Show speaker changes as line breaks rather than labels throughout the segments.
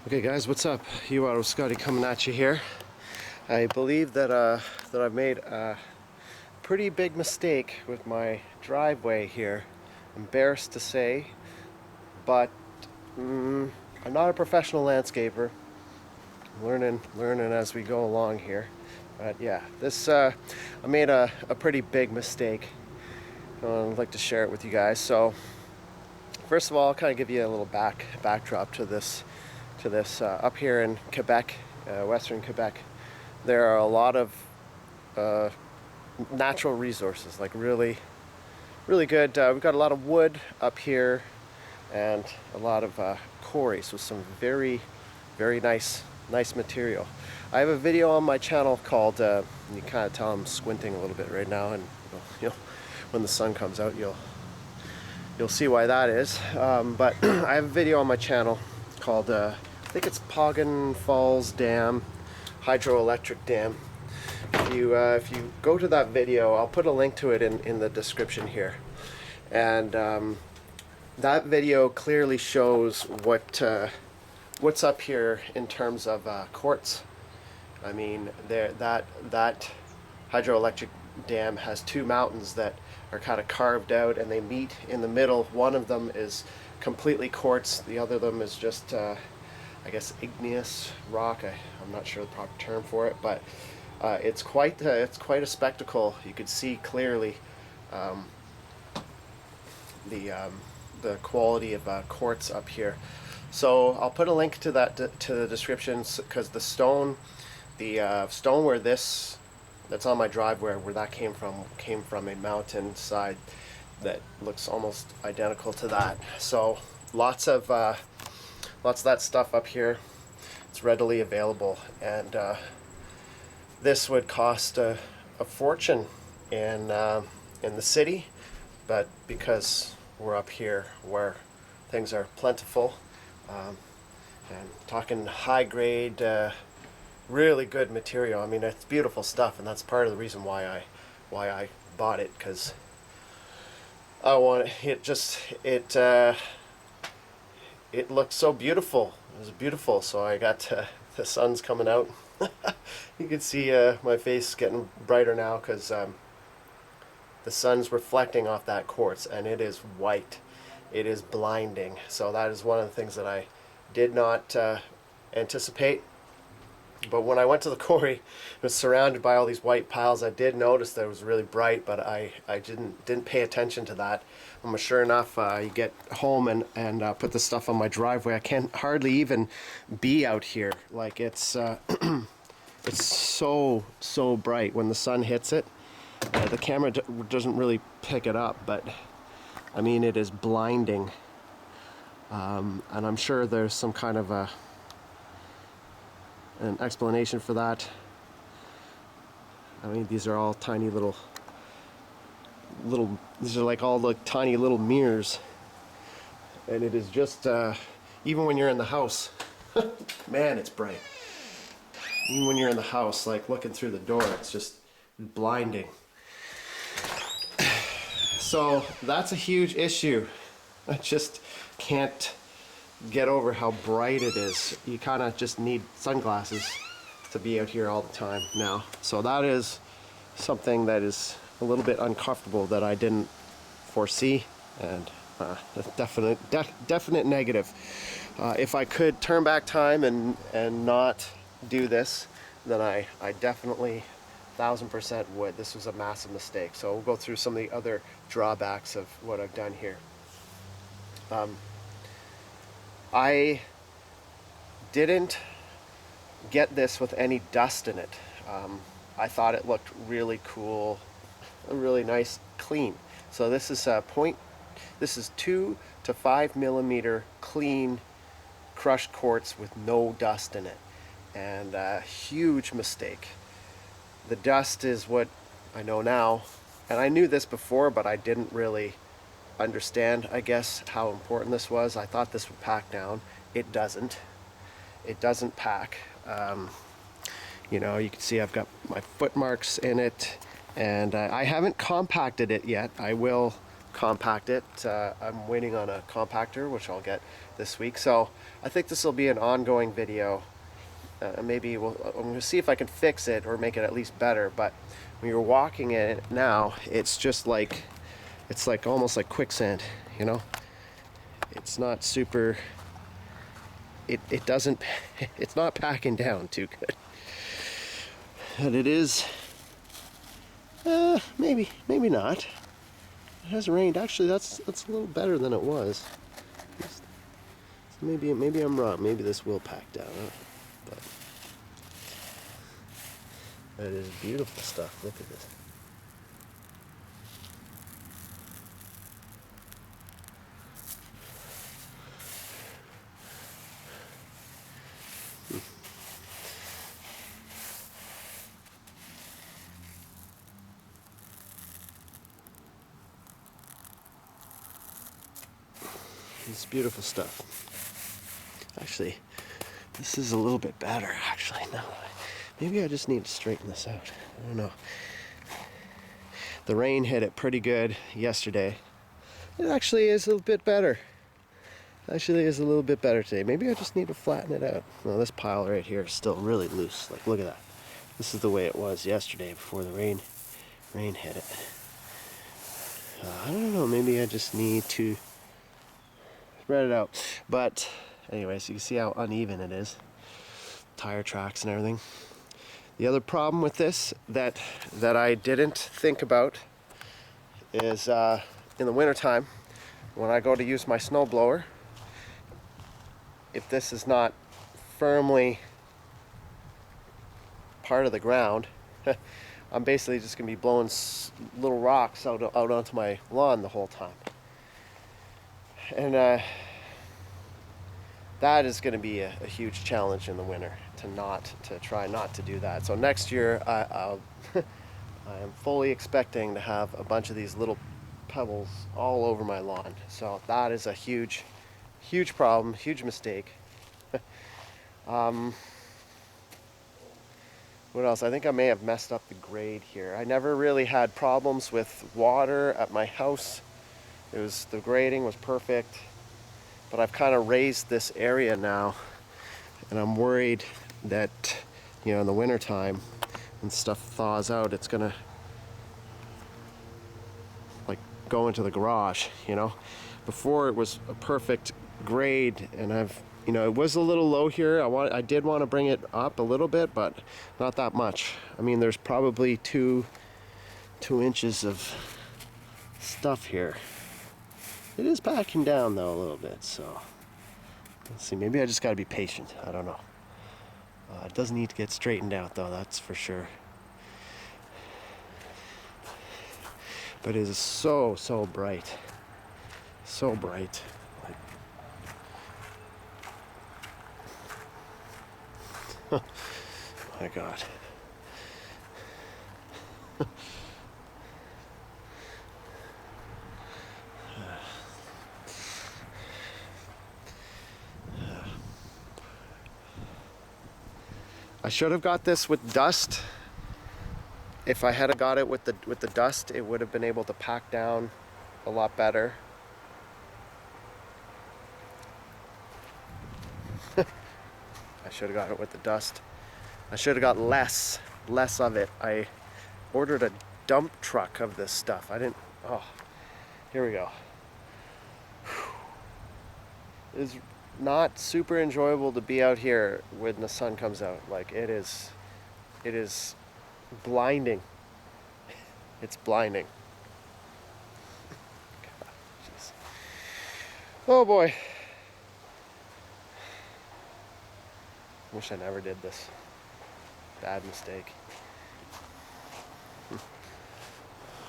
Okay guys, what's up? You Scotty coming at you here. I believe that I've made a pretty big mistake with my driveway here. Embarrassed to say, but I'm not a professional landscaper. I'm learning as we go along here. But yeah, I made a pretty big mistake. I'd like to share it with you guys. So first of all, I'll kind of give you a little backdrop to this. Up here in Quebec, Western Quebec, there are a lot of natural resources, like really good. We've got a lot of wood up here and a lot of quarries with some very nice material. I have a video on my channel called, you kind of tell I'm squinting a little bit right now, and when the sun comes out you'll see why that is. But I have a video on my channel called I think it's Poggin Falls Dam, hydroelectric dam. If you go to that video, I'll put a link to it in the description here. And that video clearly shows what's up here in terms of quartz. I mean, that hydroelectric dam has two mountains that are kind of carved out, and they meet in the middle. One of them is completely quartz. The other of them is just I guess igneous rock. I'm not sure the proper term for it, but it's quite a spectacle. You could see clearly the quality of quartz up here. So I'll put a link to that to the description, because the stone where that's on my driveway, where that came from a mountain side that looks almost identical to that. So lots of that stuff up here. It's readily available, and this would cost a fortune in the city, but because we're up here where things are plentiful, and talking high grade, really good material. I mean, it's beautiful stuff, and that's part of the reason why I bought it, because I want it. It looked so beautiful. It was beautiful. So I got the sun's coming out. You can see my face getting brighter now, because the sun's reflecting off that quartz, and it is white. It is blinding. So that is one of the things that I did not anticipate. But when I went to the quarry, it was surrounded by all these white piles. I did notice that it was really bright, but I didn't pay attention to that. Sure enough, you get home and put the stuff on my driveway. I can't hardly even be out here. Like, it's it's so bright when the sun hits it. The camera doesn't really pick it up, but I mean, it is blinding. And I'm sure there's some kind of an explanation for that. I mean, these are all tiny little these are like all the tiny little mirrors, and it is just even when you're in the house, man, it's bright. Even when you're in the house, like looking through the door, it's just blinding. So that's a huge issue. I just can't get over how bright it is. You kind of just need sunglasses to be out here all the time now. So that is something that is a little bit uncomfortable that I didn't foresee, and a definite negative. If I could turn back time and not do this, then I definitely 1000% would. This was a massive mistake. So we'll go through some of the other drawbacks of what I've done here. I didn't get this with any dust in it. I thought it looked really cool, really nice, clean. So this is this is 2 to 5 millimeter clean crushed quartz with no dust in it, and a huge mistake. The dust is what I know now, and I knew this before, but I didn't really understand, I guess, how important this was. I thought this would pack down. It doesn't. It doesn't pack. You know, you can see I've got my foot marks in it, and I haven't compacted it yet. I will compact it. I'm waiting on a compactor, which I'll get this week. So I think this will be an ongoing video. Maybe I'm going to see if I can fix it or make it at least better. But when you're walking in it now, it's just like, it's like almost like quicksand, you know? It's not super, it doesn't, it's not packing down too good. And it is, maybe not. It has rained. Actually, that's a little better than it was. Maybe I'm wrong. Maybe this will pack down. But that is beautiful stuff. Look at this. It's beautiful stuff. Actually, this is a little bit better. Actually, no. Maybe I just need to straighten this out. I don't know. The rain hit it pretty good yesterday. It actually is a little bit better. Actually is a little bit better today. Maybe I just need to flatten it out. Well, this pile right here is still really loose. Like, look at that. This is the way it was yesterday before the rain hit it. I don't know. Maybe I just need to spread it out. But anyways, you can see how uneven it is. Tire tracks and everything. The other problem with this that I didn't think about is in the wintertime, when I go to use my snowblower, if this is not firmly part of the ground, I'm basically just going to be blowing little rocks out onto my lawn the whole time. And that is going to be a huge challenge in the winter to try not to do that. So next year I am fully expecting to have a bunch of these little pebbles all over my lawn. So that is a huge problem, huge mistake. What else? I think I may have messed up the grade here. I never really had problems with water at my house. The grading was perfect, but I've kind of raised this area now, and I'm worried that, you know, in the wintertime when stuff thaws out, it's gonna like go into the garage, you know. Before it was a perfect grade, and you know, it was a little low here. I did want to bring it up a little bit, but not that much. I mean, there's probably two inches of stuff here. It is packing down though a little bit, so let's see. Maybe I just got to be patient. I don't know. It does need to get straightened out though, that's for sure. But it is so bright, so bright. Like, my God. I should have got this with dust. If I had got it with the dust, it would have been able to pack down a lot better. I should have got it with the dust. I should have got less of it. I ordered a dump truck of this stuff. I didn't. Oh, here we go. It's not super enjoyable to be out here when the sun comes out. Like, it is blinding. It's blinding. God, jeez. Oh boy. Wish I never did this. Bad mistake.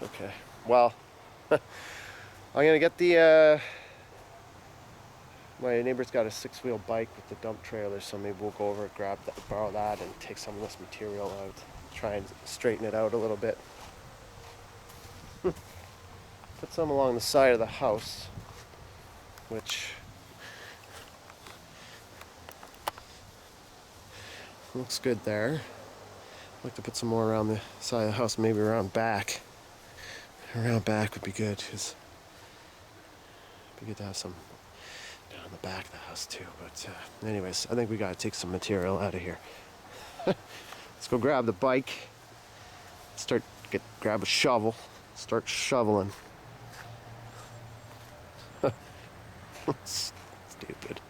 Okay. Well, I'm gonna get the my neighbor's got a 6-wheel bike with the dump trailer, so maybe we'll go over, borrow that, and take some of this material out. Try and straighten it out a little bit. Put some along the side of the house, which looks good there. I'd like to put some more around the side of the house, maybe around back. Around back would be good, because Be good to have some down in the back of the house too. But anyways, I think we gotta take some material out of here. Let's go grab the bike. Grab a shovel. Start shoveling. Stupid.